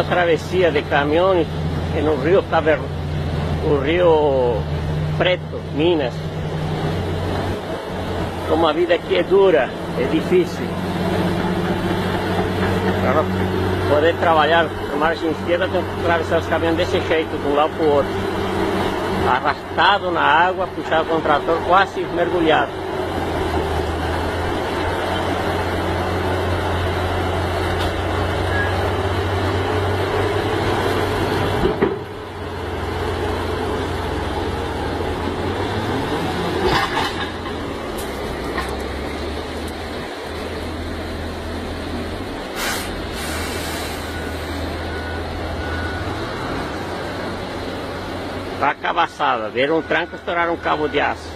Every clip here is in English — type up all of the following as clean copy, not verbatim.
muita travessia de caminhões no Rio o Rio Preto, Minas. Como a vida aqui é dura, é difícil. Para poder trabalhar na margem esquerda, tem que atravessar os caminhões desse jeito, de um lado para o outro. Arrastado na água, puxado com o trator, quase mergulhado. Para cabaçada, viram um tranco e estouraram um cabo de aço.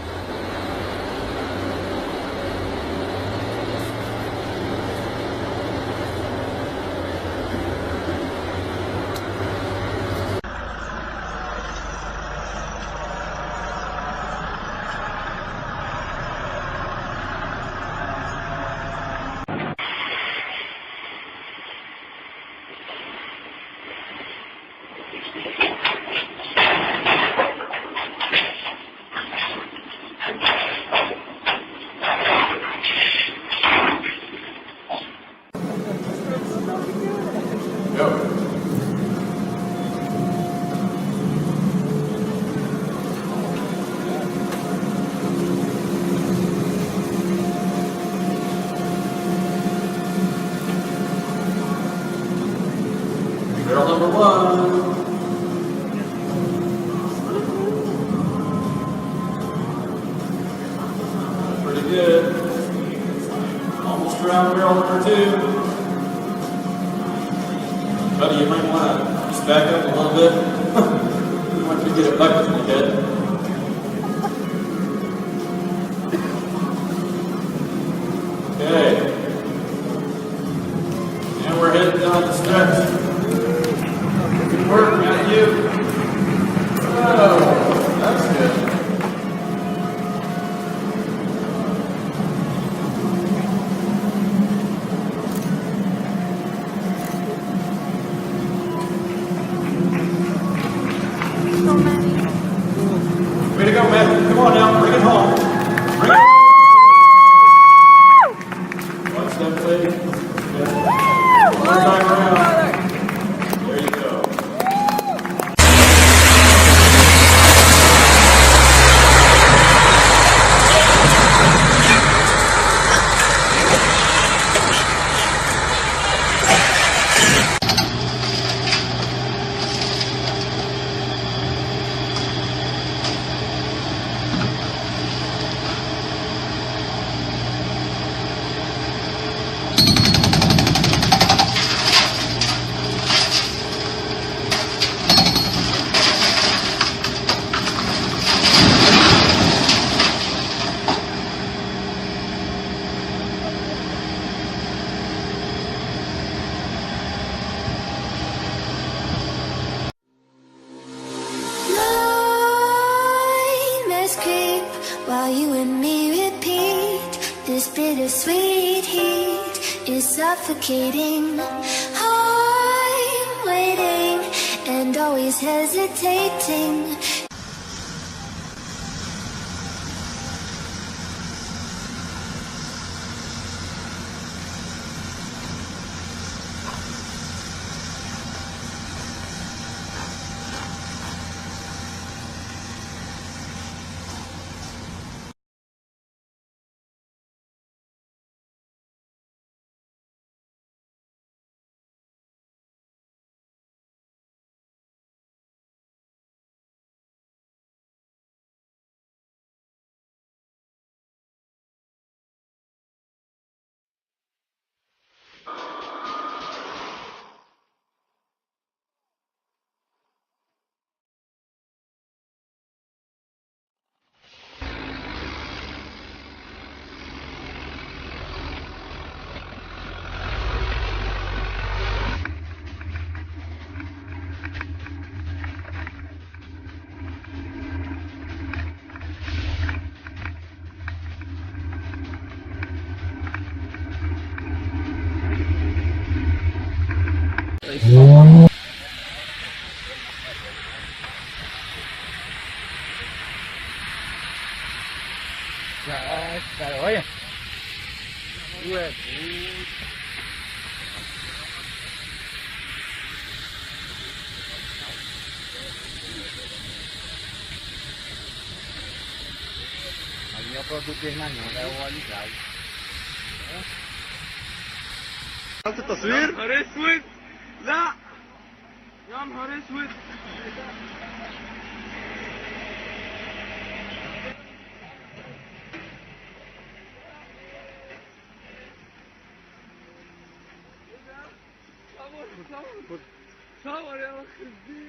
Girl number one. Pretty good. Almost around barrel number two. Buddy, you might want to just back up a little bit. You want to get it back with your head. Okay. And we're heading down the stretch. Good work, Matthew. Oh, that's good. Way to go, Matthew. Come on now, bring it home. Bring it home. One step, lady. One more time around. There you go. Creep while you and me repeat. This bittersweet heat is suffocating. I'm waiting and always hesitating. Claro, oye. Ali é o produto dele, mas não, é o óleo gás. عملت التصوير؟ نهار اسود لا يا نهار اسود صور يا اخي